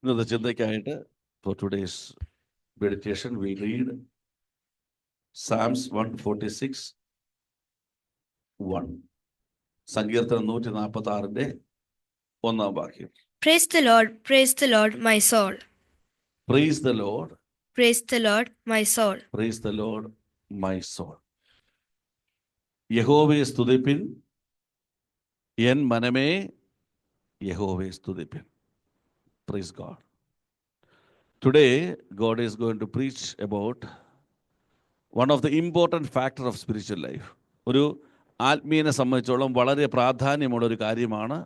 ഇന്നത്തെ ചിന്തയ്ക്കായിട്ട് for today's meditation we read Psalms 146:1. സങ്കീർത്തനം 146 ഒന്നാം വാക്യം. Praise the Lord, my soul. Praise the Lord. Praise the Lord, my soul. Praise the Lord, my soul. യഹോവയെ സ്തുതിപ്പിൻ, N മനമേ യഹോവയെ സ്തുതിപ്പിൻ. Praise God. Today, God is going to preach about one of the important factors of spiritual life. ഒരു ആത്മീയനെ സംബന്ധിച്ചോളം വളരെ പ്രാധാന്യമുള്ള ഒരു കാര്യമാണ്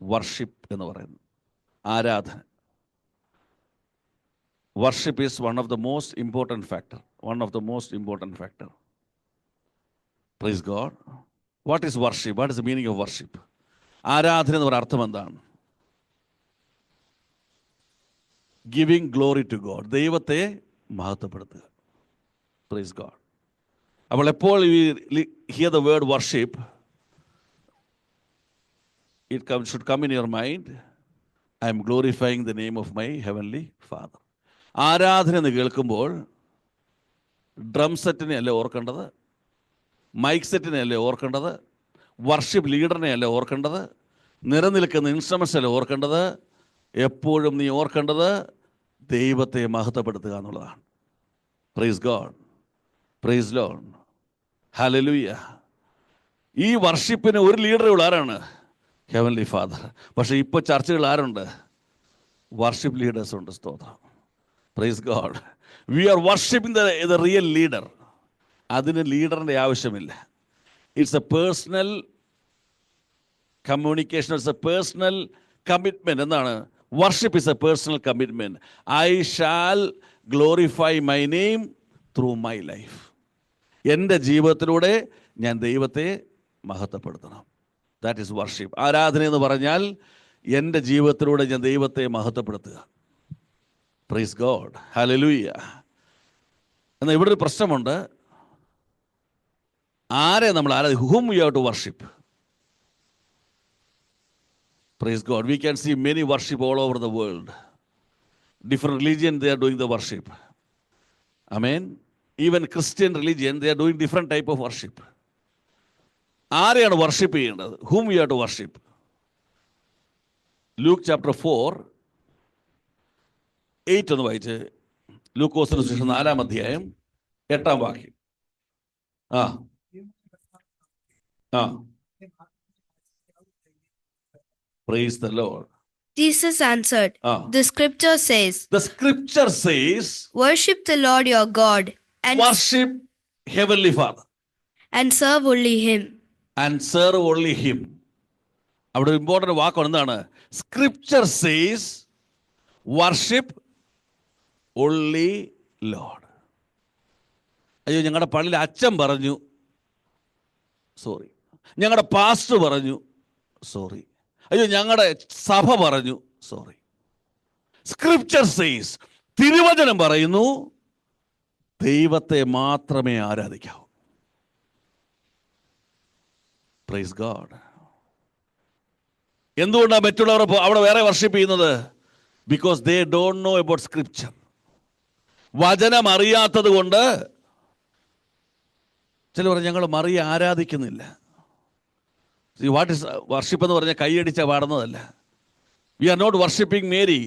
worship എന്ന് പറയുന്നത്, ആരാധന. Worship is one of the most important factor. Praise God. What is worship? What is the meaning of worship? ആരാധന എന്ന് പറയുന്ന അർത്ഥം എന്താണ്? Giving glory to God. ദൈവത്തെ മഹത്വപ്പെടുത്തുക. Praise God. അപ്പോൾ എപ്പോൾ we hear the word worship, should come in your mind, I am glorifying the name of my heavenly Father. ആരാധന എന്ന് കേൾക്കുമ്പോൾ ഡ്രം സെറ്റിനെ അല്ലേ ഓർക്കേണ്ടത്, മൈക്ക് സെറ്റിനെ അല്ലേ ഓർക്കേണ്ടത്, വർഷിപ്പ് ലീഡറിനെ അല്ലേ ഓർക്കേണ്ടത്, നിലനിൽക്കുന്ന ഇൻസ്ട്രുമെൻറ്റ്സ് അല്ലേ ഓർക്കേണ്ടത്. എപ്പോഴും നീ ഓർക്കേണ്ടത് ദൈവത്തെ മഹത്വപ്പെടുത്തുക എന്നുള്ളതാണ്. Praise God, praise Lord, hallelujah. ഈ വർഷിപ്പിന് ഒരു ലീഡറേ ഉള്ളൂ. ആരാണ്? Heavenly father. പക്ഷേ ഇപ്പോൾ ചർച്ചകൾ ആരുണ്ട്? വർഷിപ്പ് ലീഡേഴ്സ് ഉണ്ട്. സ്തോത്രം. Praise God. We are worshipping the real leader. അതിന് ലീഡറിൻ്റെ ആവശ്യമില്ല. It's a personal communication, it's a personal commitment. എന്താണ് worship? Is a personal commitment. I shall glorify my name through my life. എൻ്റെ ജീവിതത്തിലൂടെ ഞാൻ ദൈവത്തെ മഹത്വപ്പെടുത്തണം. That is worship. ആരാധന എന്ന് പറഞ്ഞാൽ എൻ്റെ ജീവിതത്തിലൂടെ ഞാൻ ദൈവത്തെ മഹത്വപ്പെടുത്തുക. Praise God, hallelujah. എന്നാൽ ഇവിടെ ഒരു പ്രശ്നമുണ്ട്. ആരെ നമ്മൾ whom we have to worship? Praise God. We can see many worship all over the world. Different religion, they are doing the worship. Amen. Even Christian religion, they are doing different type of worship. ആരെയാണ് worship ചെയ്യേണ്ടത്? Whom we have to worship? Luke chapter 4:8 ഒന്ന് വായിച്ച്. ലൂക്കോസിന് സുവിശേഷം 4-ാം അധ്യായം 8-ാം വാക്യം. Praise the Lord. Jesus answered, The scripture says, Worship the Lord your God and worship Heavenly Father and serve only Him. അവിടെ ഒരു important വാക്കാണ്. എന്താണ്? Scripture says worship only Lord. അയ്യോ, ഞങ്ങളുടെ പള്ളിയിൽ അച്ഛൻ പറഞ്ഞു, സോറി. ഞങ്ങളുടെ പാസ്റ്റർ പറഞ്ഞു, സോറി. അയ്യോ, ഞങ്ങളുടെ സഭ പറഞ്ഞു, സോറി. സ്ക്രിപ്ചർ സേസ്, തിരുവചനം പറയുന്നു, ദൈവത്തെ മാത്രമേ ആരാധിക്കാവൂ. Praise God. എന്തുകൊണ്ടാണ് മറ്റുള്ളവർ അവിടെ വേറെ വർഷിപ്പ് ചെയ്യുന്നത്? Because they don't know about scripture. വചനം അറിയാത്തത് കൊണ്ട് ചില പറഞ്ഞു ഞങ്ങൾ മറിയെ ആരാധിക്കുന്നില്ല. വാട്ട് ഇസ് വർഷിപ്പ് എന്ന് പറഞ്ഞാൽ കൈയടിച്ച പാടുന്നതല്ല. We are not worshipping Mary.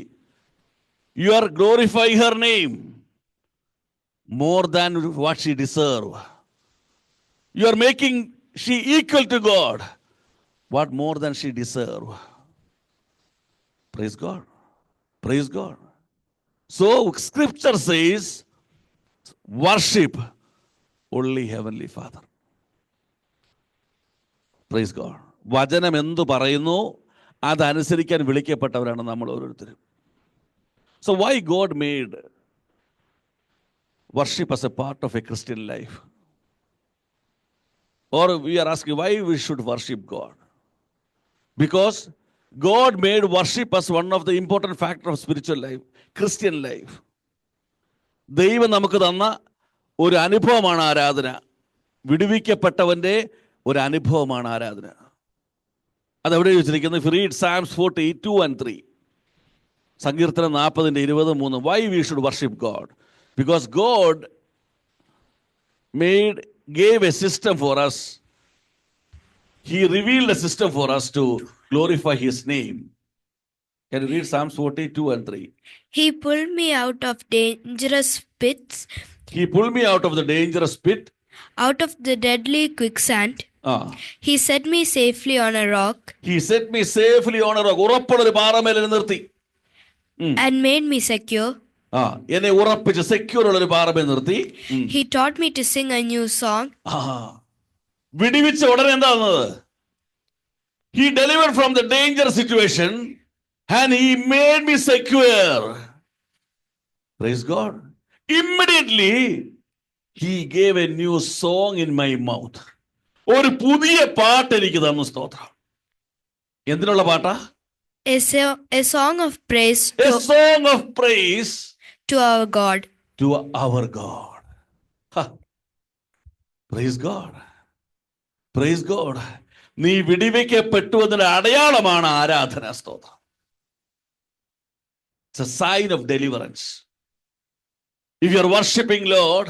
You are glorify her name more than what she deserve. You are making she equal to God. What more than she deserve? Praise God. Praise God. So scripture says worship only Heavenly Father. Praise God. വചനം എന്തു പറയുന്നു അതനുസരിക്കാൻ വിളിക്കപ്പെട്ടവരാണ് നമ്മൾ ഓരോരുത്തരും. So why God made worship as a part of a Christian life? Or we are asking why we should worship God? Because God made worship as one of the important factors of spiritual life, Christian life. ദൈവം നമുക്ക് തന്ന ഒരു അനുഭവമാണ് ആരാധന. വിടുവിക്കപ്പെട്ടവൻ്റെ ഒരു അനുഭവമാണ് ആരാധന. അതെവിടെ ചോദിച്ചിരിക്കുന്നത്? If you read Psalms 40:2-3, സങ്കീർത്തനം 40:23. Why we should worship God? Because God gave a system for us. He revealed a system for us to glorify His name. Can you read Psalms 42:3? He pulled me out of dangerous pits, He pulled me out of the dangerous pit. out of the deadly quicksand. He set me safely on a rock. He set me safely on a rock. ഉറപ്പുള്ളൊരു പാറമേൽ എന്നെ നിർത്തി. And made me secure. എന്നെ ഉറപ്പിച്ച് secure ഉള്ളൊരു പാറമേൽ നിർത്തി. He taught me to sing a new song. വിടിവിച്ച ഉടനെ എന്താ വന്നത്? He delivered from the dangerous situation and He made me secure. Praise God. Immediately He gave a new song in my mouth. ഒരു പുതിയ പാട്ട് എനിക്ക് തന്നു. സ്തോത്രം. എന്തിനുള്ള പാട്ടാ? A song of praise. A song of praise to our God. To our God. Praise God. Praise God. നീ വിടിവെക്കപ്പെട്ടു എന്നതിന്റെ അടയാളമാണ് ആരാധന. സ്തോത്രം. It's a sign of deliverance. If you are worshiping Lord,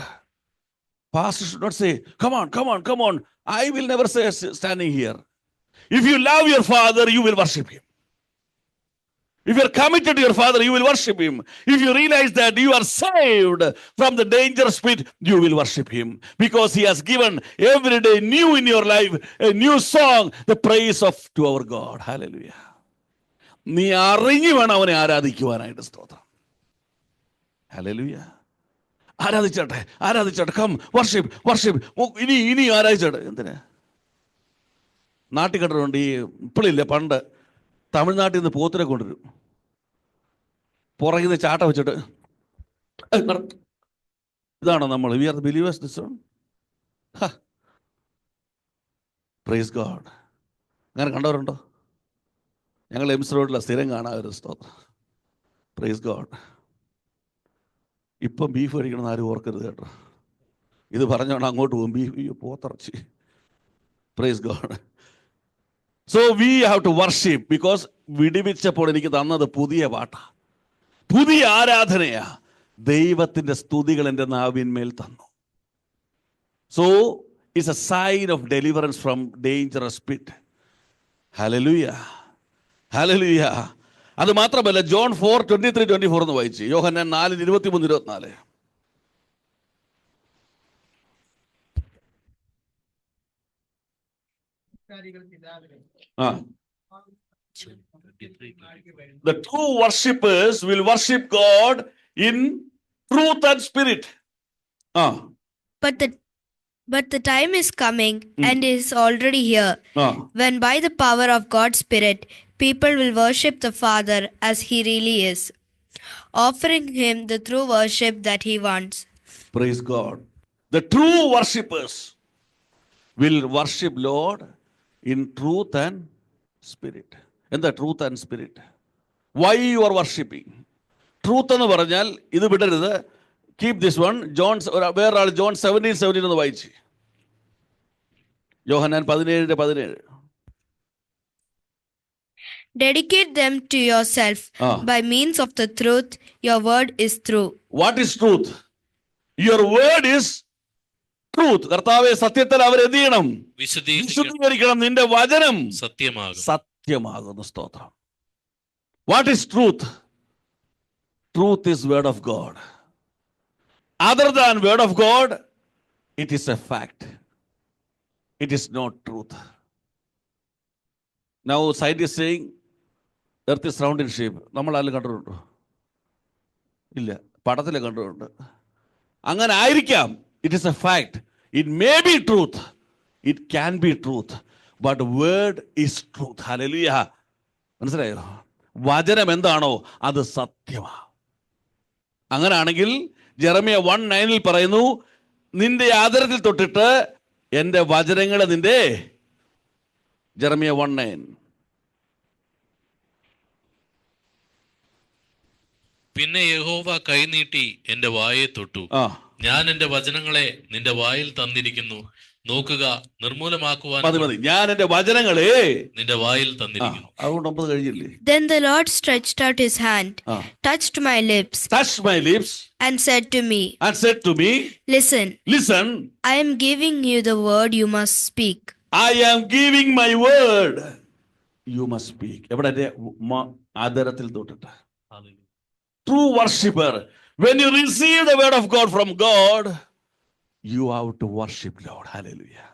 pastor should not say, come on, come on, come on. I will never say standing here. If you love your father, you will worship him. If you are committed to your father, you will worship him. If you realize that you are saved from the dangerous pit, you will worship him. Because he has given every day new in your life, a new song, the praise of to our God. Hallelujah. നീ അറിഞ്ഞു വേണം അവനെ ആരാധിക്കുവാനായിട്ട്. സ്തോത്രം. ഹല്ലേലൂയ. ആരാധിച്ചോട്ടെ, ആരാധിച്ചോട്ടെ. Come worship, worship. ഇനി ആരാധിച്ചോട്ടെ. എന്തിനാ? നാട്ടിൽ കണ്ടിട്ടുണ്ട്. ഈ ഇപ്പോഴില്ല, പണ്ട് തമിഴ്നാട്ടിൽ നിന്ന് പോത്തിനെ കൊണ്ടുവരും. പുറകിൽ നിന്ന് ചാട്ട വെച്ചിട്ട് ഇതാണോ നമ്മൾ? We are the believers this one. Praise God. അങ്ങനെ കണ്ടവരുണ്ടോ? ഞങ്ങൾ എംസ് റോഡിലാണ് സ്ഥിരം കാണാൻ. സ്തോത്രം. Praise God. ഇപ്പം ബീഫ് കഴിക്കണമെന്ന് ആരും ഓർക്കരുത് കേട്ടോ. ഇത് പറഞ്ഞോണ്ട് അങ്ങോട്ട് പോകും. ബീഫ് പോത്തിറച്ചി. Praise God. So we have to worship because വിടിവിച്ചപ്പോൾ എനിക്ക് തന്നത് പുതിയ പാട്ടാ, പുതിയ ആരാധനയാ. ദൈവത്തിൻ്റെ സ്തുതികൾ എൻ്റെ നാവിന്മേൽ തന്നു. So it's a sign of deliverance from dangerous pit. Hallelujah. Hallelujah. അത് മാത്രമല്ല, ജോൺ 4:23-24 എന്ന് വായിച്ചു. യോഹന്നാൻ 4:23-24. The true worshippers will worship God in truth and spirit. But the time is coming and is already here when by the power of God's Spirit people will worship the Father as He really is, offering Him the true worship that He wants. Praise God. The true worshippers will worship Lord in truth and spirit. എന്താ truth and spirit? Why you are worshipping? Truth എന്ന് പറഞ്ഞാൽ ഇത് വിടരുത്. Keep this one. വേറൊരാൾ John 17:17 എന്ന് വായിച്ച്. യോഹന്നാൻ 17:17. Dedicate them to yourself by means of the truth. Your word is true. What is truth? Your word is truth. കർത്താവേ, സത്യത്തിൽ അവരെന്ത് ചെയ്യണം? വിശുദ്ധീകരിക്കണം. നിന്റെ വചനം സത്യമാകുന്നു. സ്തോത്രം. What is truth? Truth is word of God. Other than word of God, it is a fact. It is not truth. Now scientists saying earth is round in shape. നമ്മൾ ആരും കണ്ടിട്ടുണ്ടോ? ഇല്ല, പടത്തിലെ കണ്ടിട്ടുണ്ട്. അങ്ങനെ ആയിരിക്കാം. It is a fact. It may be truth. It can be truth. But word is truth. Hallelujah. മനസ്സിലായോ? വചനം എന്താണോ അത് സത്യമാണ്. അങ്ങനെയാണെങ്കിൽ ജെറമിയ 1:9 പറയുന്നു, നിന്റെ ആദരത്തിൽ തൊട്ടിട്ട് എൻ്റെ വചനങ്ങളെ നിന്റെ. ജെറമിയ 1:9. പിന്നെ യഹോവ കൈനീട്ടി എന്റെ വായെ തൊട്ടു. ഞാൻ എന്റെ വചനങ്ങളെ നിന്റെ വായിൽ തന്നിരിക്കുന്നു. നോക്കുക, നിർമൂലമാക്കുവാൻ മതി. ഞാൻ എന്റെ വചനങ്ങളെ നിന്റെ വായിൽ തന്നിരിക്കുന്നു. അതുകൊണ്ട് 9 കഴിഞ്ഞില്ലേ? Then the Lord stretched out his hand, touched my lips, and said to me, Listen, I am giving you the word you must speak. I am giving my word. You must speak. എവിടെ ആദരത്തിൽ തൊട്ടിട്ട് true worshipper, when you receive the word of God from God, you have to worship Lord. Hallelujah.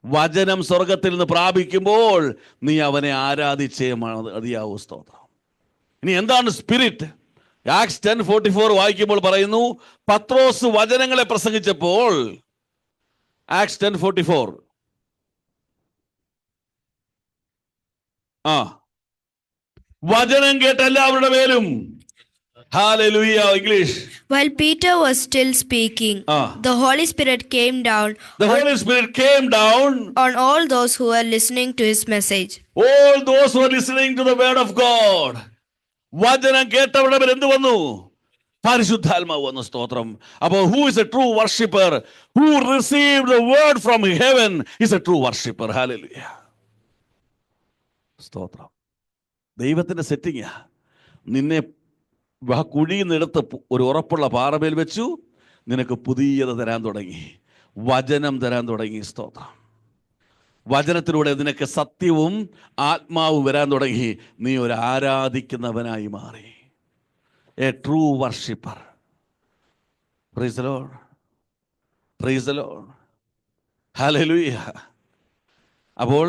വചനം സ്വർഗത്തിൽ നിന്ന് പ്രാപിക്കുമ്പോൾ നീ അവനെ ആരാധിച്ചേ മതിയാവൂ. സ്തോത്രം. ഇനി എന്താണ് സ്പിരിറ്റ്? ആക്ട്സ് 10:44 വായിക്കുമ്പോൾ പറയുന്നു, പത്രോസ് വചനങ്ങളെ പ്രസംഗിച്ചപ്പോൾ, ആക്ട്സ് 10:44, വചനം കേട്ട എല്ലാവരുടെ മേലും. Hallelujah. English. While Peter was still speaking, the Holy Spirit came down. The Holy Spirit came down on all those who were listening to his message. All those who were listening to the word of God. വചനം കേട്ടവരുടെ മേൽ എന്ത് വന്നു? പരിശുദ്ധാത്മാവ് വന്നു. സ്തോത്രം. അപ്പോൾ who is a true worshipper? Who received the word from heaven is a true worshipper. Hallelujah. സ്തോത്രം. ദൈവത്തിന്റെ സെറ്റിംഗാ. നിന്നെ കുഴിയിൽ നിന്നെടുത്ത് ഒരു ഉറപ്പുള്ള പാറമേൽ വെച്ചു, നിനക്ക് പുതിയത് തരാൻ തുടങ്ങി, വചനം തരാൻ തുടങ്ങി. സ്തോത്രം. വചനത്തിലൂടെ നിനക്ക് സത്യവും ആത്മാവും വരാൻ തുടങ്ങി. നീ ഒരു ആരാധിക്കുന്നവനായി മാറി. A true worshipper. Praise the Lord. Praise the Lord. Hallelujah. അപ്പോൾ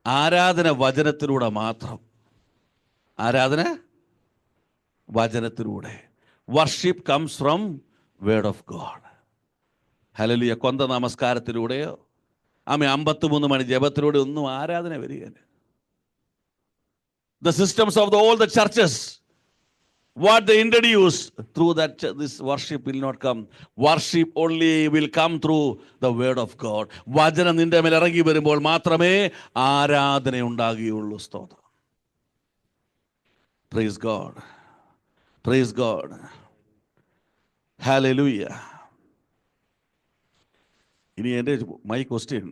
ആരാധന വചനത്തിലൂടെ മാത്രം. ആരാധന വചനത്തിലൂടെ. Worship comes from word of God. Hallelujah. കൊന്ത നമസ്കാരത്തിലൂടെയോ 53 മണി ജപത്തിലൂടെ ഒന്നും ആരാധന വരികയില്ല. The systems of all the churches, what they introduce, through that this worship will not come. Worship only will come through the word of God. വചനം നിന്റെ മേൽ ഇറങ്ങി വരുമ്പോൾ മാത്രമേ ആരാധന ഉണ്ടാകുകയുള്ളൂ. സ്തോത്രം. Praise God. Praise God. Hallelujah. ഇനി എൻ്റെ my question,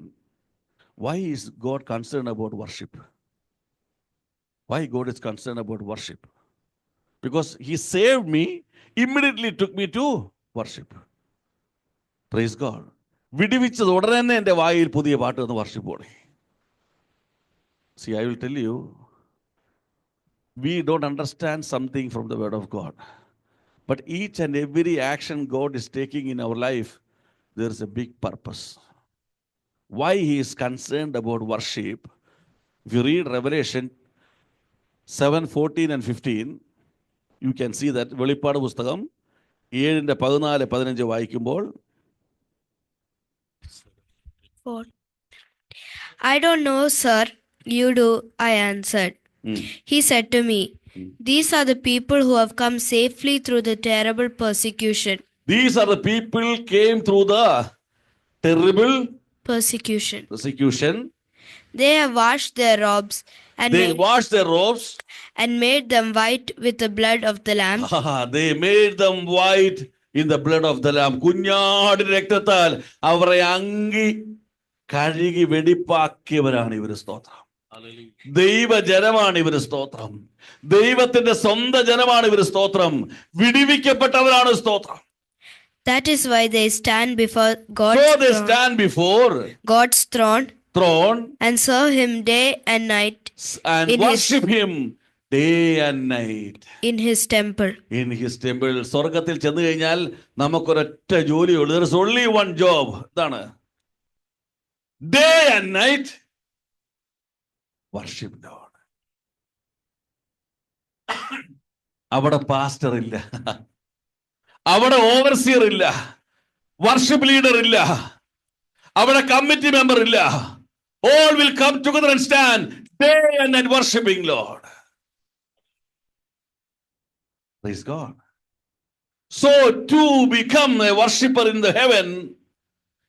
why is God concerned about worship? Why God is concerned about worship? Because he saved me, immediately took me to worship. Praise God. വിടുവിച്ചത് ഉടനെ തന്നെ എൻ്റെ വായിൽ പുതിയ പാട്ട് എന്ന് വർഷിപ്പ് തുടങ്ങി. See, I will tell you, we don't understand something from the word of God, but each and every action God is taking in our life, there is a big purpose. Why he is concerned about worship? If you read Revelation 7:14 and 15, you can see that. വെളിപ്പാട് പുസ്തകം 7:14-15 വായിക്കുമ്പോൾ, I don't know, sir. You do, I answered. He said to me, These are the people who have come safely through the terrible persecution. These are the people came through the terrible persecution. They have washed their robes and made them white with the blood of the Lamb. They made them white in the blood of the Lamb. കുഞ്ഞാടിന്റെ രക്തത്താൽ അവരെ അങ്കി കഴുകി വെടിപ്പാക്കിയവരാണ് ഇവർ. സ്തോത്രം. ദൈവജനമാണ് ഇവർ. സ്തോത്രം. ദൈവത്തിന്റെ സ്വന്തം ജനമാണ് ഇവർ. സ്തോത്രം. വിടിവിക്കപ്പെട്ടവരാണ്. സ്തോത്രം. That is why they stand before God's throne and serve him day and night and worship him day and night in his temple. സ്വർഗത്തിൽ ചെന്ന് കഴിഞ്ഞാൽ നമുക്കൊരൊറ്റ ജോലിയുള്ളൂ. There is only one job. ഇതാണ്. Day and night worship God. അവിടെ pastor ഇല്ല, അവിടെ overseer ഇല്ല, worship leader ഇല്ല, അവിടെ കമ്മിറ്റി മെമ്പർ ഇല്ല. All will come together and stand day and night worshiping Lord. Praise God. So to become a worshipper in the heaven,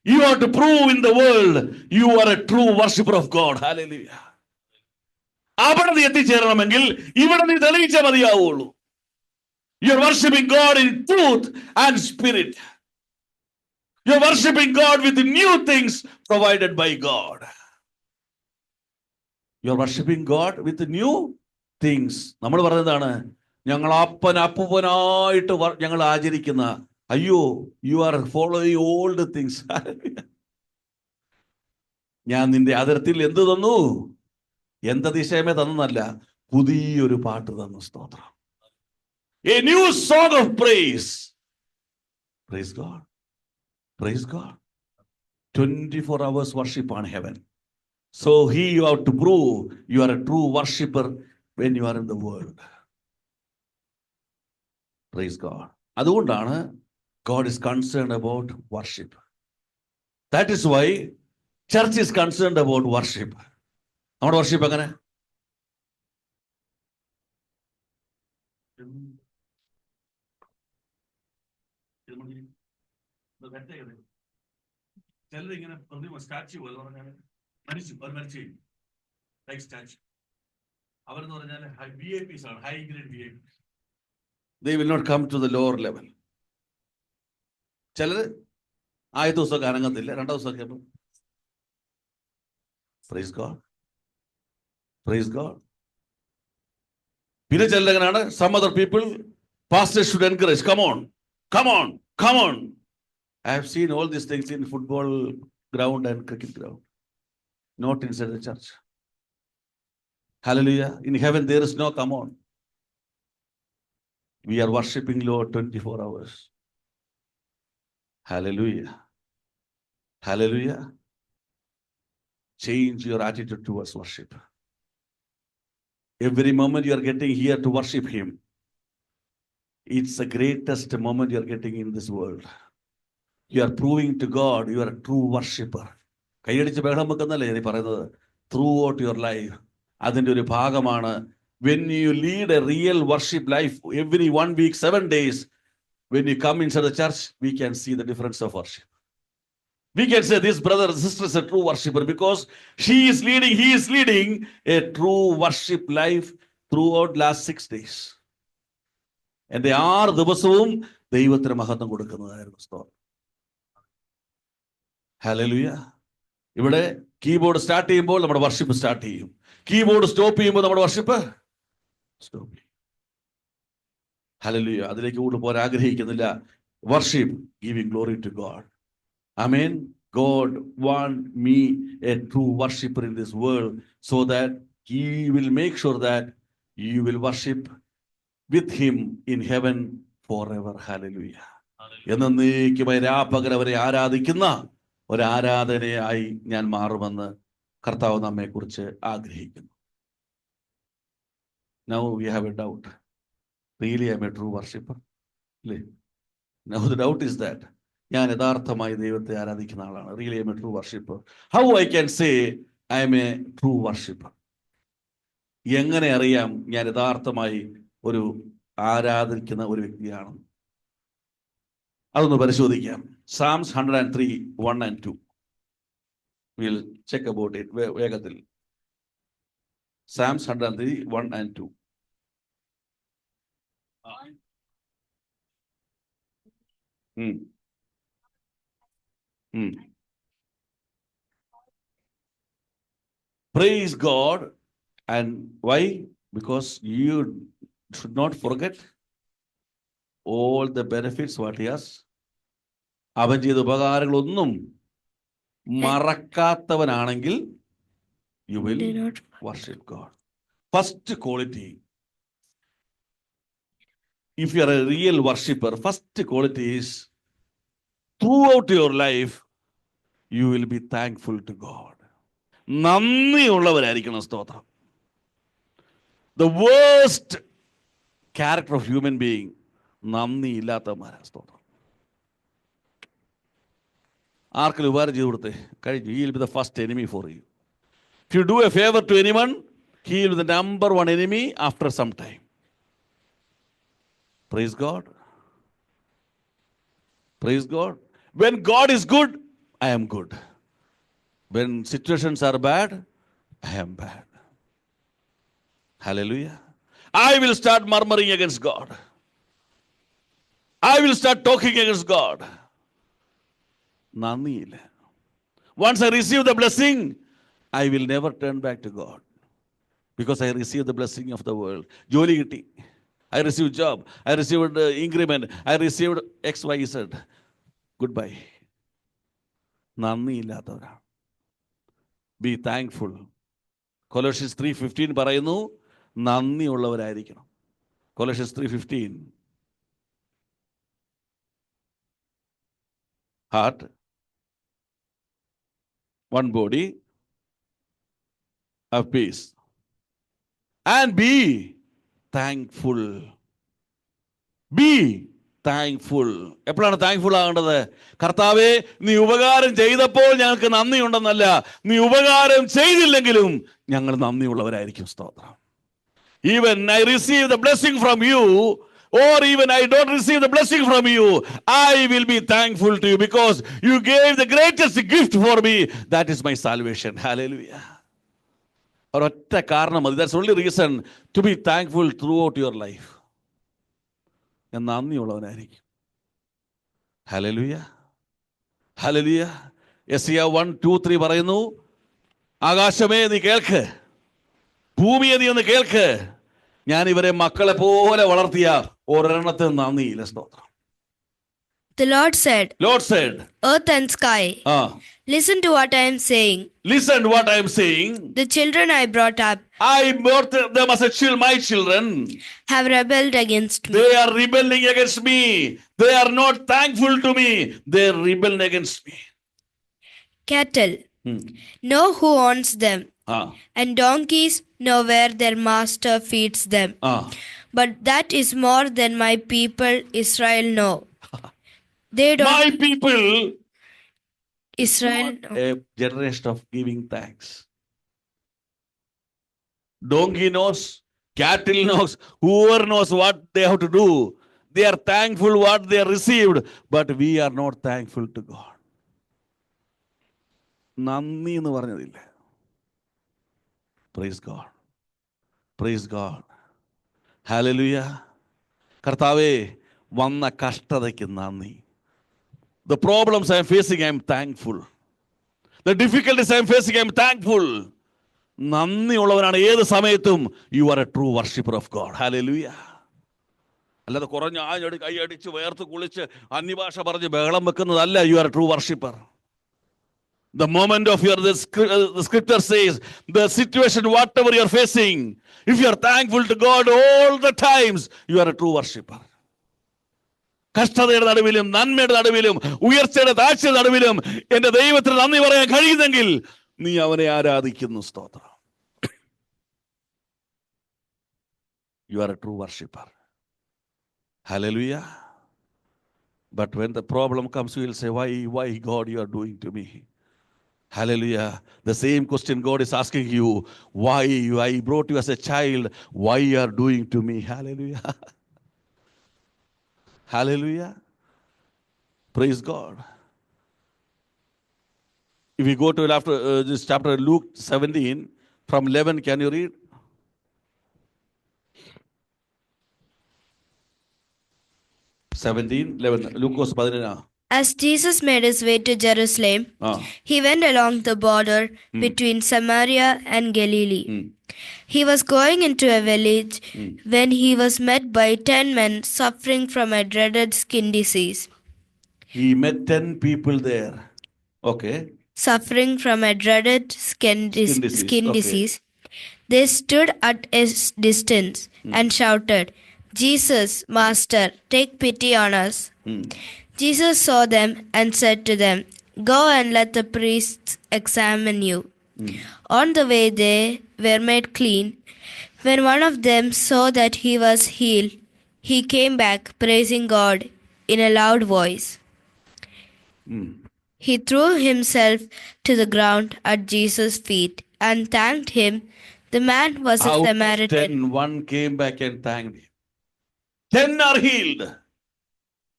you have to prove in the world you are a true worshipper of God. Hallelujah. അവിടെ നീ എത്തിച്ചേരണമെങ്കിൽ ഇവിടെ നീ തെളിയിച്ചേ മതിയാവുള്ളൂ. You are worshiping God in truth and spirit. You're worshiping God with new things provided by God. You're worshiping God with new things. നമ്മൾ പറയുന്നതാണ് ഞങ്ങൾ അപ്പനായിട്ട് ഞങ്ങൾ ആചരിക്കുന്ന, അയ്യോ you are following old things. ഞാൻ നിന്റെ അതിർത്തിയിൽ എന്ത് തന്നു? എന്തതിശയമേ തന്നല്ല, പുതിയൊരു പാട്ട് തന്നു. സ്തോത്രം. A new song of praise. Praise God. Praise God. 24 hours worship on heaven. So you have to prove you are a true worshipper when you are in the world. Praise God. അതുകൊണ്ടാണ് God is concerned about worship. That is why church is concerned about worship. നമ്മുടെ worship എങ്ങനെ? ചിലരിങ്ങനെ statue പോലെ പറഞ്ഞാൽ മരിച്ചു like statue. അവരെന്ന് പറഞ്ഞാൽ VIP ആണ്, high grade VIP. They will not come to the lower level. ചിലർ ആദ്യത്തെ ദിവസമൊക്കെ അനങ്ങത്തില്ല, രണ്ടാം ദിവസമൊക്കെ. Praise God. Praise God. പിന്നെ ചിലരെങ്ങനെയാണ്, some other people, pastors should encourage, come on, come on, come on. I have seen all these things in football ground and cricket ground, not inside the church. Hallelujah. In heaven there is no come on. We are worshiping Lord 24 hours. Hallelujah. Hallelujah. Change your attitude towards worship. Every moment you are getting here to worship Him, it's the greatest moment you are getting in this world. You are proving to God you are a true worshipper. കൈയടിച്ച് ബഹളം വെക്കുന്നല്ലേ നീ പറയുന്നത്? Throughout your life അതിൻ്റെ ഒരു ഭാഗമാണ്. When you lead a real worship life, every 1 week, 7 days, when you come inside the church, we can see the difference of worship. We can say this brother or sister is a true worshipper because he is leading a true worship life throughout last 6 days. എൻ്റെ 6 ദിവസവും ദൈവത്തിന് മഹത്വം കൊടുക്കുന്നതായിരുന്നു. Hallelujah. ഇവിടെ keyboard start ചെയ്യുമ്പോൾ നമ്മുടെ worship start ചെയ്യും. Keyboard stop ചെയ്യുമ്പോൾ നമ്മുടെ വർഷിപ്പ് സ്റ്റോപ്പ് ചെയ്യും. ഹല്ലേലൂയ. അതിലേക്ക് കൂടുതൽ പോരാൻ ആഗ്രഹിക്കുന്നില്ല. Worship giving glory to God. Amen. God want me a true worshipper in this world so that He will make sure that you will worship with Him in heaven forever. Hallelujah. എന്നേക്കുമായി രാപ്പകൽ അവരെ ആരാധിക്കുന്ന ഒരു ആരാധനയായി ഞാൻ മാറുമെന്ന് കർത്താവ് നമ്മെക്കുറിച്ച് ആഗ്രഹിക്കുന്നു. Now we have a doubt. Really I am a true worshipper? Now the doubt is that ഞാൻ യഥാർത്ഥമായി ദൈവത്തെ ആരാധിക്കുന്ന ആളാണ്. Really I am a true worshipper. How I can say I am a true worshipper? എങ്ങനെ അറിയാം ഞാൻ യഥാർത്ഥമായി ഒരു ആരാധിക്കുന്ന ഒരു വ്യക്തിയാണ്? അതൊന്ന് പരിശോധിക്കാം. Psalms 103, 1 and 2. We'll check about it വേഗത്തിൽ. Psalms 103, 1 and 2. Praise God. And why? Because you should not forget all the benefits what He has. അവൻ ചെയ്ത ഉപകാരങ്ങളൊന്നും മറക്കാത്തവനാണെങ്കിൽ you will worship God. First quality, if you are a real worshipper, first quality is throughout your life you will be thankful to God. നന്ദിയുള്ളവരായിരിക്കണം. സ്തോത്രം. The worst character of human being, നന്ദി ഇല്ലാത്തവന്മാരാണ്. സ്തോത്രം. ആർക്കെങ്കിലും ഉപകാരം ചെയ്തു കൊടുത്തേ കഴിഞ്ഞു. He will be the first enemy for you. If you do a favor to anyone, he will be the number 1 enemy after some time. Praise God. Praise God. When God is good, I am good. When situations are bad, I am bad. Hallelujah. I will start murmuring against God. I will start talking against God. നന്ദിയില്ല. Once I receive the blessing, I will never turn back to God. Because I received the blessing of the world. ജോലി കിട്ടി, I received job, I received increment, I received XYZ. Goodbye. നന്ദിയില്ലാത്തവരാണ്. Be thankful. Colossians 3:15 പറയുന്നു, നന്ദിയുള്ളവരായിരിക്കണം. Colossians 3:15. Heart, one body, of peace, and be thankful. Be thankful. എപ്പോഴാണ് thankful ആകേണ്ടത്? കർത്താവേ, നീ ഉപകാരം ചെയ്തപ്പോൾ ഞങ്ങൾക്ക് നന്ദിയുണ്ടെന്നല്ല, നീ ഉപകാരം ചെയ്തില്ലെങ്കിലും ഞങ്ങൾ നന്ദിയുള്ളവരായിരിക്കും. സ്തോത്രം. Even I receive the blessing from you, or even I don't receive the blessing from you, I will be thankful to you because you gave the greatest gift for me. That is my salvation. Hallelujah. ഒരൊറ്റ കാരണം മതി. That's only reason to be thankful throughout your life. ഞാൻ നന്ദിയുള്ളവനായിരിക്കും. Hallelujah, hallelujah. യെശയ്യാ 1:2-3 പറയുന്നു, ആകാശമേ നീ കേൾക്ക്, ഭൂമിയെ നീ ഒന്ന് കേൾക്ക്, ഞാൻ ഇവരെ മക്കളെ പോലെ വളർത്തിയ ഒരെണ്ണത്തിന് നന്ദിയില്ല. സ്തോത്രം. The Lord said, earth and sky, listen to what I am saying. Listen to what I am saying. The children I brought up, I brought them as my children, have rebelled against me. They are rebelling against me. They are not thankful to me. They are rebelling against me. Cattle, know who owns them, and donkeys know where their master feeds them. But that is more than my people Israel know. They don't. My people Israel know. A generation of giving thanks. Donkey knows, cattle knows, whoever knows what they have to do. They are thankful what they are received, but we are not thankful to God. നന്ദി എന്ന് പറഞ്ഞതില്ല. Praise God. Praise God. Hallelujah. കർത്താവേ, വന്ന കഷ്ടതയ്ക്ക് നന്ദി. The problems I am facing, I am thankful. The difficulties I am facing, I am thankful. നന്ദിയുള്ളവനാണ് ഏത് സമയത്തും. You are a true worshipper of God. Hallelujah. അല്ലാതെ കുറഞ്ഞ കൈയടിച്ച് വേർത്ത് കുളിച്ച് അന്യഭാഷ പറഞ്ഞ് ബഹളം വെക്കുന്നതല്ല. You are a true worshipper. The moment of the scripture says, the situation, whatever you are facing, if you are thankful to God all the times, you are a true worshipper. കഷ്ടതയുടെ നടുവിലും നന്മയുടെ നടുവിലും ഉയർച്ചയുടെ താഴ്ചയുടെ നടുവിലും എന്റെ ദൈവത്തിന് നന്ദി പറയാൻ കഴിയുന്നെങ്കിൽ നീ അവനെ ആരാധിക്കുന്നു. സ്തോത്രം. You are a true worshipper. Hallelujah. But when the problem comes, you will say, why God you are doing to me? Hallelujah. The same question God is asking you. Why I brought you as a child, why you are doing to me? Hallelujah. Hallelujah. Praise God. If we go to after this chapter, Luke 17 from 11, can you read? 17:11. Luke 17. As Jesus made his way to Jerusalem, he went along the border between Samaria and Galilee. He was going into a village when he was met by 10 men suffering from a dreaded skin disease. He met 10 people there. Okay. Suffering from a dreaded skin disease. They stood at a distance and shouted, Jesus, Master, take pity on us. Jesus saw them and said to them, go and let the priests examine you. On the way they were made clean. When one of them saw that he was healed, he came back praising God in a loud voice. He threw himself to the ground at Jesus' feet and thanked him. The man was a Samaritan. 10, one came back and thanked him. 10 are healed.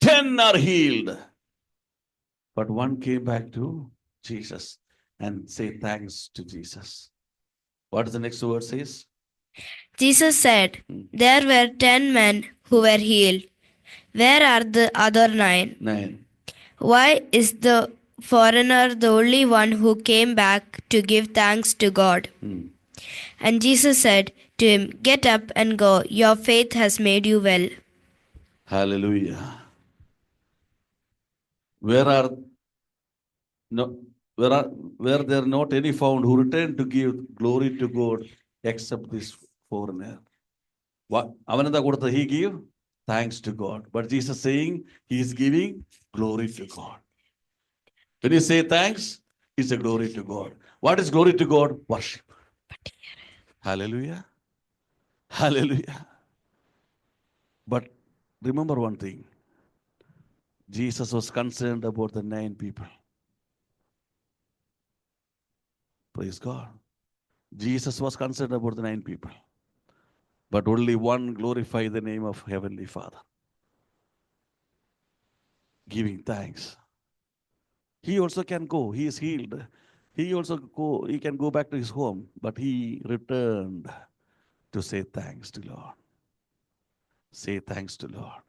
10 are healed. But one came back to Jesus and say thanks to Jesus. What does the next word says? Jesus said, there were 10 men who were healed. Where are the other 9? 9. Why is the foreigner the only one who came back to give thanks to God. And Jesus said to him, "Get up and go. Your faith has made you well." Hallelujah. Where are no where there not any found who returned to give glory to God except this foreigner? What Avananda Kodata, he give thanks to God. But Jesus saying he is giving glory to God. When you say thanks, it's a glory to God. What is glory to God? Worship. Hallelujah. Hallelujah. But remember one thing. Jesus was concerned about the 9 people. Praise God. Jesus was concerned about the 9 people. But only one glorified the name of Heavenly Father. Giving thanks. He also can go. He is healed. He can go back to his home. But he returned to say thanks to Lord. Say thanks to Lord.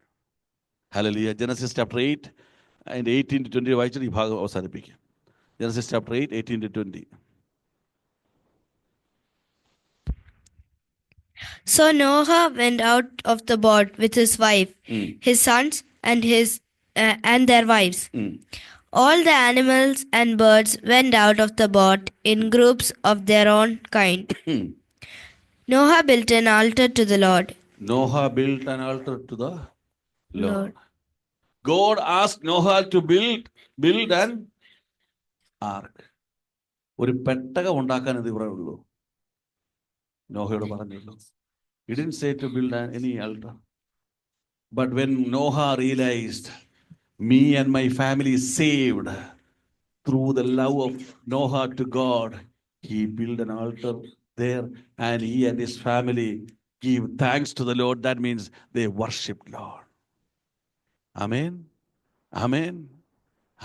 Hallelujah. Genesis chapter 8 and 18 to 20 വായിച്ചിട്ട് ഈ ഭാഗം അവസാനിപ്പിക്കാം. Genesis chapter 8, 18 to 20. So Noah went out of the boat with his wife, his sons, and their wives. All the animals and birds went out of the boat in groups of their own kind. Noah built an altar to the Lord. Noah built an altar to the Lord. Lord. God asked Noah to build an ark. ഒരു പെട്ടകം ഉണ്ടാക്കാൻ ഇത് ഇവിടെ ഉള്ളൂ. നോഹയോട് പറഞ്ഞുള്ളൂ. He didn't say to build any altar. But when Noah realized, me and my family is saved through the love of Noah to God, he built an altar there and he and his family give thanks to the Lord. That means they worship Lord. Amen. Amen.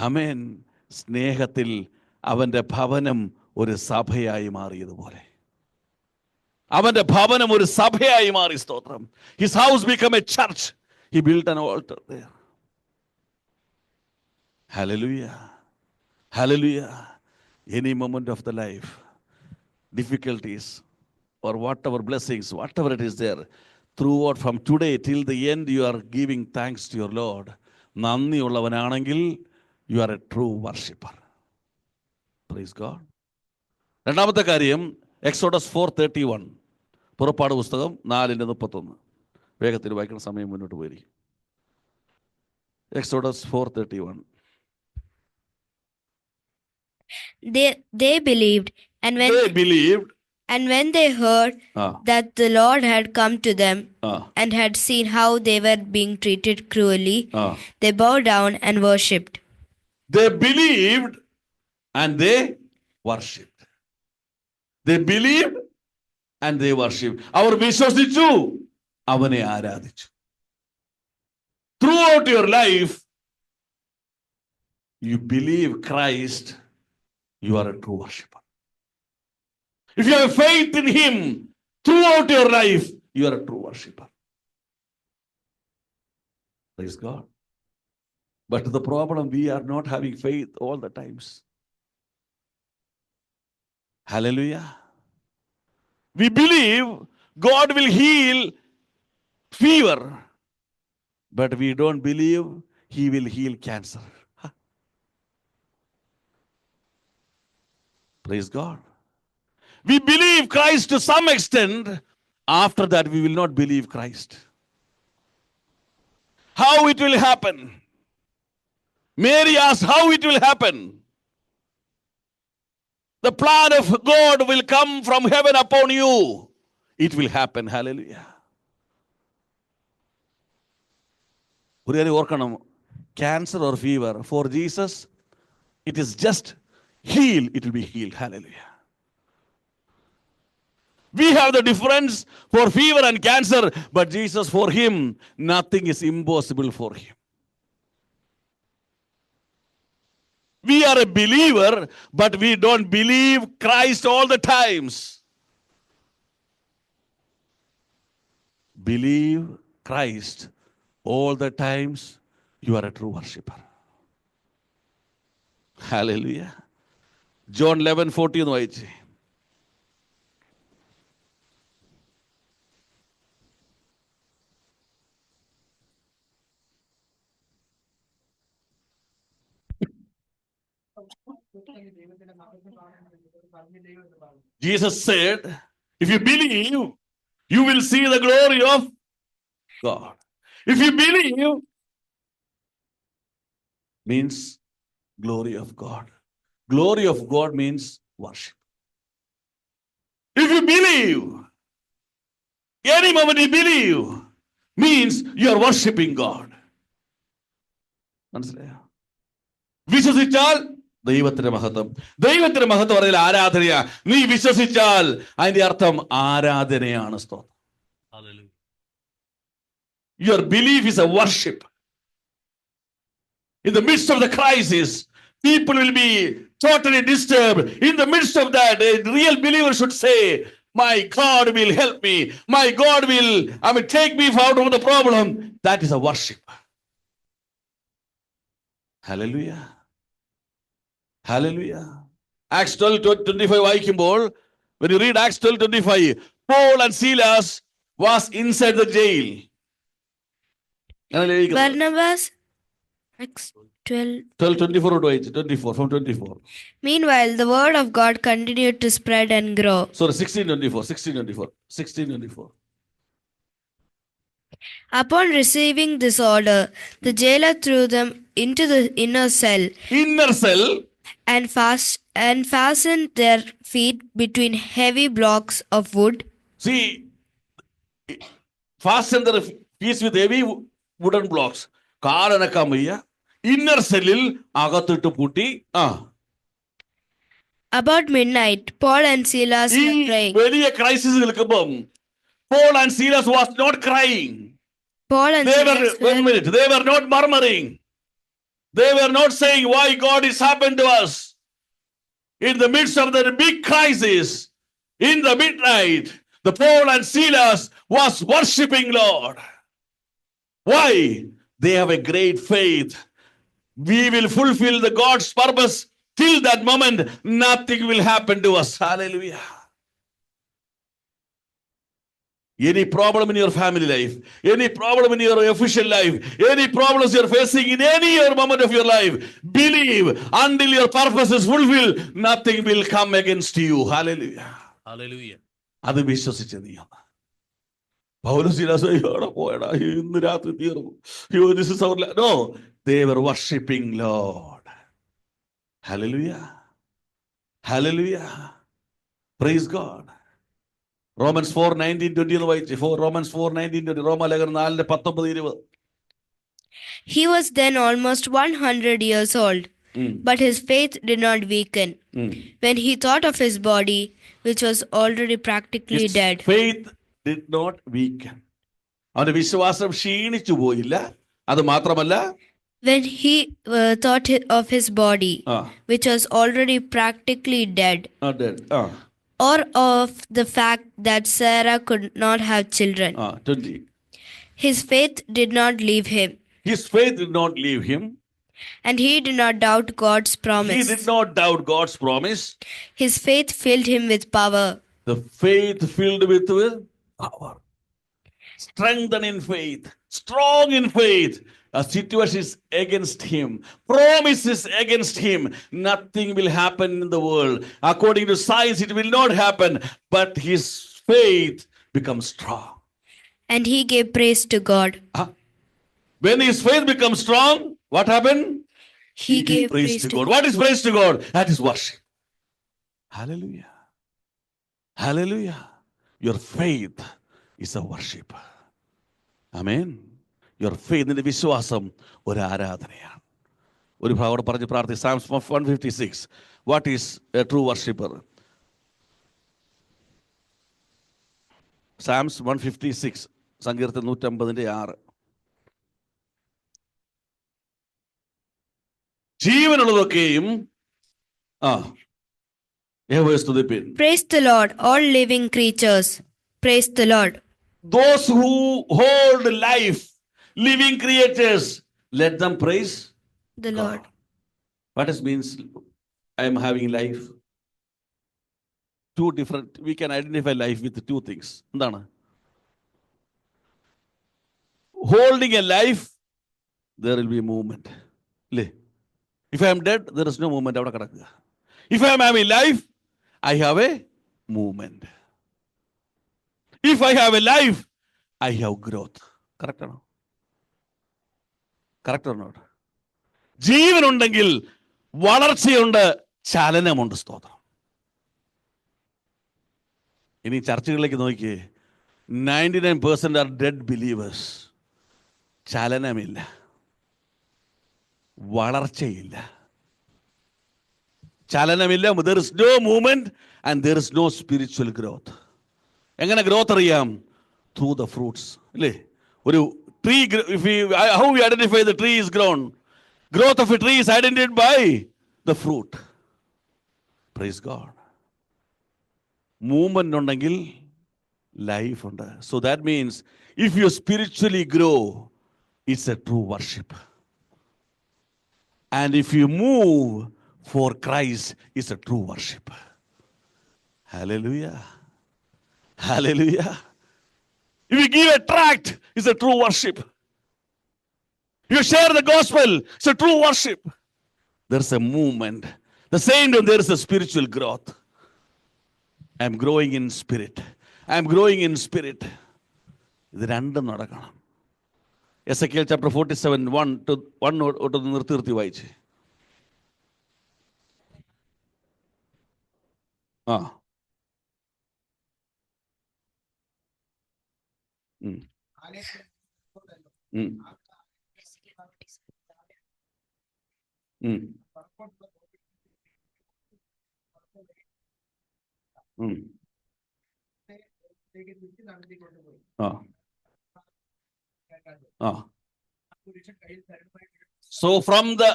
Amen. സ്നേഹത്തിൽ അവൻ്റെ ഭവനം ഒരു സഭയായി മാറിയതുപോലെ അവന്റെ ഭവനം ഒരു സഭയായി മാറി. സ്തോത്രം. His house became a church. He built an altar there. Hallelujah. Hallelujah. Any moment of the life, difficulties or whatever blessings, whatever it is there, throughout from today till the end you are giving thanks to your Lord. നന്ദിയുള്ളവനാണെങ്കിൽ you are a true worshipper. Praise God. രണ്ടാമത്തെ കാര്യം Exodus 4:31. പുറപ്പാട് പുസ്തകം 4:31. വേഗത്തിൽ വായിക്കുന്ന സമയം മുന്നോട്ട് പോയിരിക്കും. Exodus 4:31. They believed, and when they heard that the Lord had come to them and had seen how they were being treated cruelly, they bowed down and worshipped. They believed and they worshipped. They believed and they worshipped. അവർ വിശ്വസിച്ചു, അവനെ ആരാധിച്ചു. Throughout your life, you believe Christ, you are a true worshipper. If you have faith in Him throughout your life, you are a true worshipper. Praise God. But the problem, we are not having faith all the times. Hallelujah. We believe God will heal fever, but we don't believe He will heal cancer. Praise God. We believe Christ to some extent. After that, we will not believe Christ. How it will happen? Mary asked how it will happen. The plan of God will come from heaven upon you. It will happen. Hallelujah. ഒരു കാര്യം ഓർക്കണം, cancer or fever, for Jesus, it is just heal, it will be healed. Hallelujah. We have the difference for fever and cancer, but Jesus, for Him, nothing is impossible for Him. We are a believer, but we don't believe Christ all the times. Believe Christ all the times, you are a true worshipper. Hallelujah. John 11:40 എന്ന് വായിച്ചേ. Jesus said, if you believe, you will see the glory of God. If you believe, means glory of God. Glory of God means worship. If you believe, any moment you believe, means you are worshiping God. മനസ്സിലായോ? വിശ്വസിച്ചാൽ ദൈവത്തിന്റെ മഹത്വം. ദൈവത്തിന്റെ മഹത്വം പറഞ്ഞാൽ ആരാധനയാ. നീ വിശ്വസിച്ചാൽ അതിന്റെ അർത്ഥം ആരാധനയാണ്. സ്തോത്രം. Hallelujah. Your belief is a worship. In the midst of the crisis, people will be totally disturbed. In the midst of that, a real believer should say, my God will help me. My God will, take me out of the problem. That is a worship. Hallelujah. Hallelujah. Acts 12:25 വായിക്കുമ്പോൾ, when you read Acts 12:25, Paul and Silas was inside the jail. Barnabas, Acts 12. 12:24 from 24. Meanwhile, the word of God continued to spread and grow. Sorry, 16:24. Upon receiving this order, the jailer threw them into the inner cell and fastened their feet between heavy blocks of wood. See, fasten their feet with heavy wooden blocks. കാലനക്കാൻ വയ്യ. Inner സെല്ലിൽ അകത്തിട്ട് പൂട്ടി. About midnight, Paul and Silas were praying. വലിയ crisis നിൽക്കുമ്പോൾ Paul and Silas was not crying. They were not murmuring. They were not saying why God is happened to us. In the midst of the big crisis, in the midnight, the Paul and Silas was worshiping Lord. Why? They have a great faith. We will fulfill the God's purpose. Till that moment, nothing will happen to us. Hallelujah. Any problem in your family life, any problem in your official life, any problems you're facing in any moment of your life, believe until your purpose is fulfilled, nothing will come against you. Hallelujah. Hallelujah. അത് വിശ്വസിച്ച നീ. പൗലോസ് പോയടാ, ഇന്ന് രാത്രി തീർന്നു. No, they were worshiping Lord. Hallelujah. Hallelujah. Praise God. Romans 4:19-20 എന്ന് വായിച്ചേ. Romans 4:19-20. റോമാലേഖനം 4:19-20. He was then almost 100 years old, but his faith did not weaken. When he thought of his body, which was already practically dead. Faith did not weaken. അവന്റെ വിശ്വാസം ക്ഷീണിച്ചു പോയില്ല. അത് മാത്രമല്ല, when he thought of his body, which was already practically dead, or of the fact that Sarah could not have children, 20. His faith did not leave him. His faith did not leave him. And he did not doubt God's promise. He did not doubt God's promise. His faith filled him with power. The faith filled with power. Strengthened in faith. Strong in faith. A situation is against him. Promise is against him. Nothing will happen in the world. According to science, it will not happen. But his faith becomes strong. And he gave praise to God. When his faith becomes strong, what happened? He gave praise to God. What is praise to God? That is worship. Hallelujah. Hallelujah. Your faith is a worship. Amen. Your faith, നിന്റെ വിശ്വാസം ഒരു ആരാധനയാണ്. ഒരു ഭാഗം പറഞ്ഞ് പ്രാർത്ഥി. Psalms 156. What is a true worshipper? Psalms 156. സങ്കീർത്തനം 150:6. ജീവനുള്ളതൊക്കെയും യഹോവയെ സ്തുതിപ്പിൻ. Praise the Lord, all living creatures. Praise the Lord. Those who hold life, living creatures, let them praise the Lord. What it means, I am having life. Two different, we can identify life with two things. എന്താണ്? Holding a life, there will be a movement. ഇല്ലേ? If I am dead, there is no movement. അവിടെ കിടക്കുക. If I am having life, I have a movement. If I have a life, I have growth. Correct ആണോ? Correct or not? ജീവനുണ്ടെങ്കിൽ വളർച്ചയുണ്ട്, ചലനമുണ്ട്. സ്തോത്രം. ഇനി ചർച്ചകളിലേക്ക് നോക്കിയേ. 99% are dead believers. ചലനമില്ല, വളർച്ചയില്ല, ചലനമില്ല. There is no movement and there is no spiritual growth. എങ്ങനെ growth അറിയാം? Through the fruits. അല്ലേ? ഒരു tree, how we identify the tree is grown. Growth of a tree is identified by the fruit. Praise God. Movement ഉണ്ടെങ്കിൽ life ഉണ്ട്. So that means if you spiritually grow, it's a true worship. And if you move for Christ, it's a true worship. Hallelujah. Hallelujah. If you give a tract, it's a true worship. You share the gospel, it's a true worship. There's a movement. The same time there is a spiritual growth. I'm growing in spirit. I'm growing in spirit. ഇത് രണ്ടും നടക്കണം. Ezekiel chapter 47, 1 നിർത്തി വായിച്ച്. ആ ഉം. ഉം. ഉം. ഉം. ആ ആ So from the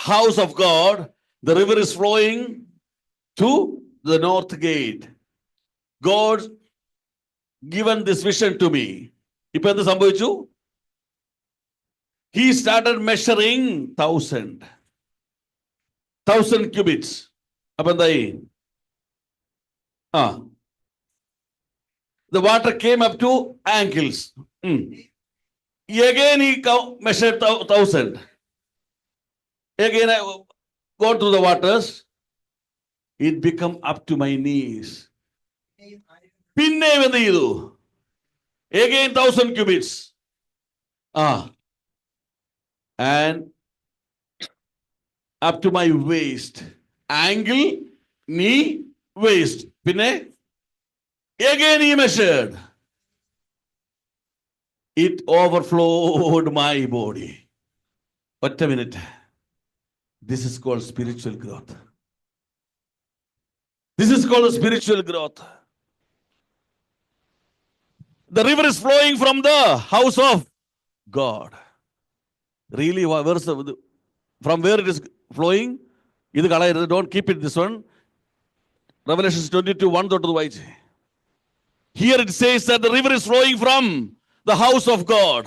house of God, the river is flowing to the north gate. God given this vision to me. ഇപ്പൊ എന്ത് സംഭവിച്ചു? He started measuring 1,000 cubits. അപ്പൊ എന്തായി? The water came up to ankles. Again he measured 1,000. Again I go through the waters. It become up to my knees. പിന്നെ എന്ത് ചെയ്തു? Again 1,000 cubits. And up to my waist. Ankle, knee, waist. പിന്നെ again he measured. It overflowed my body. Wait a minute. This is called spiritual growth. This is called spiritual growth. The river is flowing from the house of God. Really, from where it is flowing? Don't keep it this one. Revelation 22, 1 തൊട്ട് വായിച്ച്. Here it says that the river is flowing from the house of God.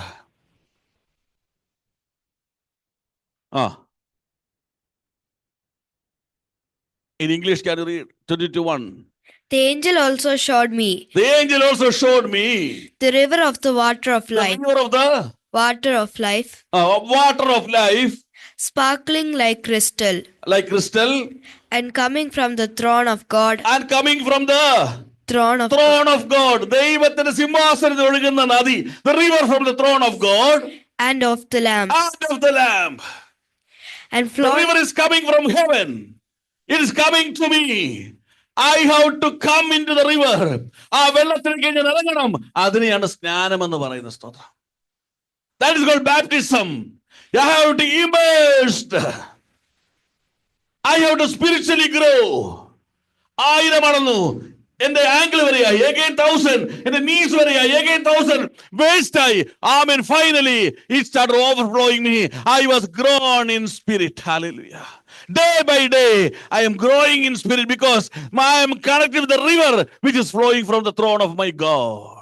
In English, can you read 22:1? The angel also showed me The angel also showed me the river of the water of the life, river of the water of life, water of life, sparkling like crystal, and coming from the throne of God, coming from the throne of God. ദൈവത്തിന്റെ സിംഹാസനത്തിൽ ഒഴുകുന്ന നദി. The river from the throne of God and of the Lamb, and The flowing river is coming from heaven. It is coming to me. I have to come into the river. ആ വെള്ളത്തിലേക്ക് ഞാൻ ഇറങ്ങണം. അതിനെയാണ് സ്നാനം എന്ന് പറയുന്ന സ്തോത്രം. That is called baptism. You have to immerse. I have to spiritually grow. 1000 ആണെന്നു. എന്റെ ആംഗിൾ വരെയായി. Again 1,000. എന്റെ knees വരെയായി. Again 1,000. Waist ആയി. Amen. Finally, it started overflowing me. I was grown in spirit. Hallelujah. Day by day, I am growing in spirit because I am connected with the river which is flowing from the throne of my God.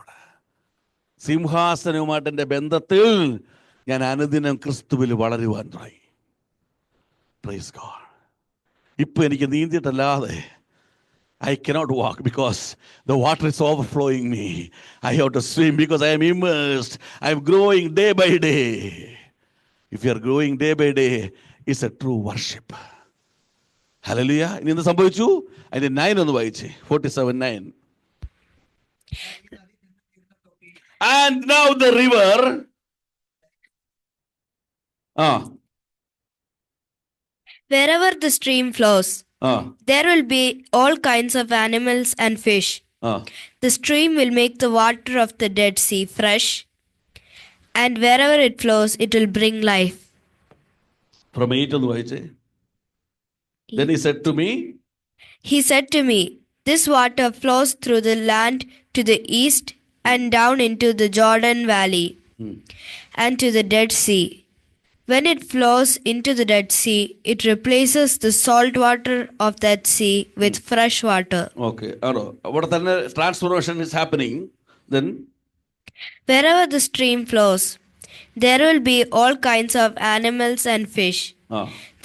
സിംഹാസനവുമായിട്ട് എൻ്റെ ബന്ധത്തിൽ ഞാൻ അനുദിനം ക്രിസ്തുവിൽ വളരുവാൻ തുടങ്ങി. Praise God. ഇപ്പം എനിക്ക് നീന്തിയിട്ടല്ലാതെ I cannot walk because the water is overflowing me. I have to swim because I am immersed. I am growing day by day. If you are growing day by day, it's a true worship. Hallelujah. ഇനി എന്ത് സംഭവിച്ചു? അതിന്റെ 9 ഒന്ന് വായിച്ചേ. 47:9. And now the river. Wherever the stream flows, there will be all kinds of animals and fish. The stream will make the water of the Dead Sea fresh, and wherever it flows, it will bring life. From 8 ഒന്ന് വായിച്ചേ. Then he said to me, He said to me, this water flows through the land to the east and down into the Jordan Valley and to the Dead Sea. When it flows into the Dead Sea, it replaces the salt water of that sea with fresh water. Okay. What the transformation is happening then? Wherever the stream flows, there will be all kinds of animals and fish.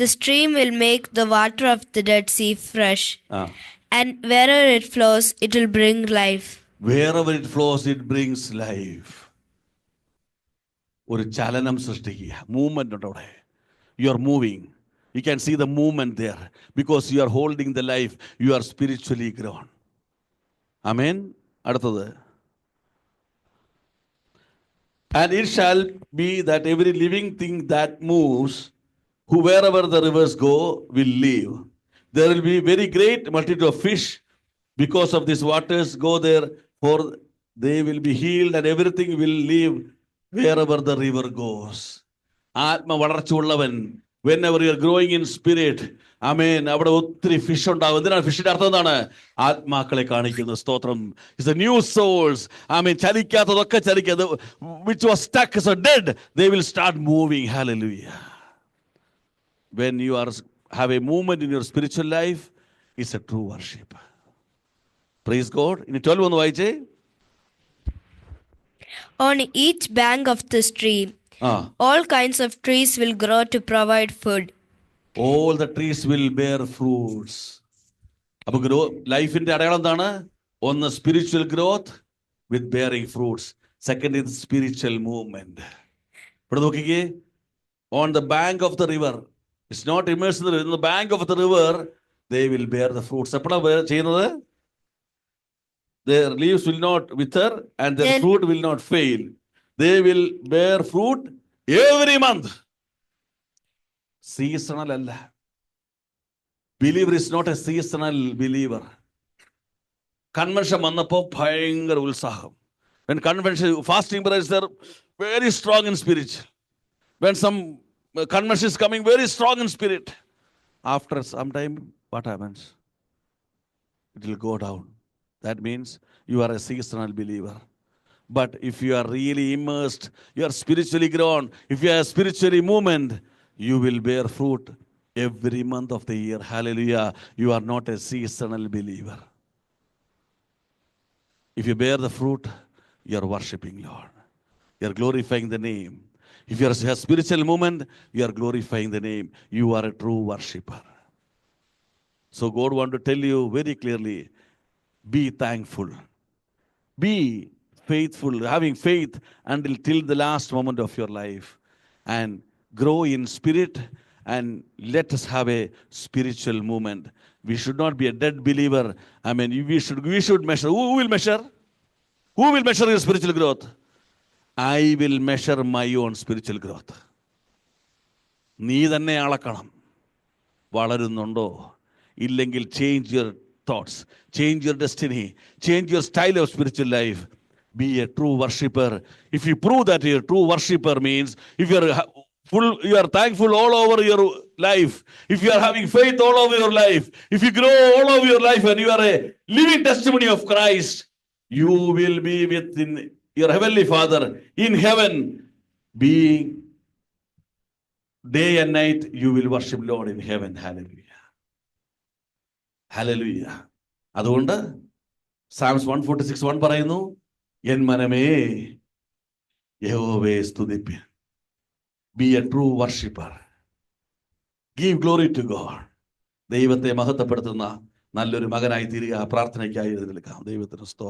The stream will make the water of the Dead Sea fresh. And wherever it flows, it will bring life. Wherever it flows, it brings life. ഒരു ചലനം സൃഷ്ടിക്കുക. Movement ഉണ്ട് അവിടെ. You are moving. You can see the movement there because you are holding the life. You are spiritually grown. ആമേൻ. അടുത്തത്. And it shall be that every living thing that moves, wherever the rivers go, will live. There will be very great multitude of fish because of these waters go there, for they will be healed and everything will live wherever the river goes. Atma വളർച്ചയുള്ളവൻ, whenever you are growing in spirit, ആമേൻ, അവിടെ ഒത്തിരി fish ഉണ്ടാവും. എന്തിനാണ് ഫിഷിന്റെ അർത്ഥം? എന്താണ്? ആത്മാക്കളെ കാണിക്കുന്നു. സ്തോത്രം. It's a new souls. Amen. ചലിക്കാത്തതൊക്കെ ചലിക്കാതെ, which was stuck, so dead, they will start moving. Hallelujah. When you have a movement in your spiritual life, it's a true worship. Praise God. ഇനി 12 ഒന്ന് വായിച്ചേ. On each bank of the stream, all kinds of trees will grow to provide food. All the trees will bear fruits. അപ്പോൾ ലൈഫിന്റെ അടയാളം എന്താണ്? ഒന്ന് spiritual growth with bearing fruits. Second ഇത് spiritual movement. ഇവിടെ നോക്കിക്കേ. On the bank of the river, it's not immersed in the bank of the river, they will bear the fruits. എപ്പോഴാണ് ചെയ്യുന്നത്? Their leaves will not wither and their fruit will not fail. They will bear fruit every month. Seasonal alla. Believer is not a seasonal believer. Convention vannappo bhayangara utsaham. When convention fasting brothers are very strong in spirit. When some convention is coming very strong in spirit, after some time what happens? It will go down. That means you are a seasonal believer. But if you are really immersed, you are spiritually grown, if you are spiritually movement, you will bear fruit every month of the year. Hallelujah. You are not a seasonal believer. If you bear the fruit, you are worshiping Lord. You are glorifying the name. If you are a spiritual movement, you are glorifying the name. You are a true worshipper. So God wants to tell you very clearly, be thankful. Be faithful, having faith till the last moment of your life. And grow in spirit and let us have a spiritual movement. We should not be a dead believer. I mean, we should measure. Who will measure? Who will measure your spiritual growth? I will measure my own spiritual growth. നീ തന്നെ അളക്കണം. വളരുന്നുണ്ടോ? ഇല്ലെങ്കിൽ change your thoughts, change your destiny, change your style of spiritual life. Be a true worshipper. If you prove that you're a true worshipper, means if you are thankful all over your life, if you are having faith all over your life, if you grow all over your life and you are a living testimony of Christ, you will be with your heavenly Father in heaven. Being day and night, you will worship Lord in heaven. Hallelujah. Hallelujah. അതുകൊണ്ട് Psalms 146:1 പറയുന്നു, N മനമേ യഹോവയെ സ്തുതിപ്പിൻ. Be a true worshipper. Give glory to God. ദൈവത്തെ മഹത്വപ്പെടുത്തുന്ന നല്ലൊരു മകനായി തീരുക. പ്രാർത്ഥനയ്ക്കായി എഴുന്നേൽക്കാം. ദൈവത്തിന് സ്തോത്രം.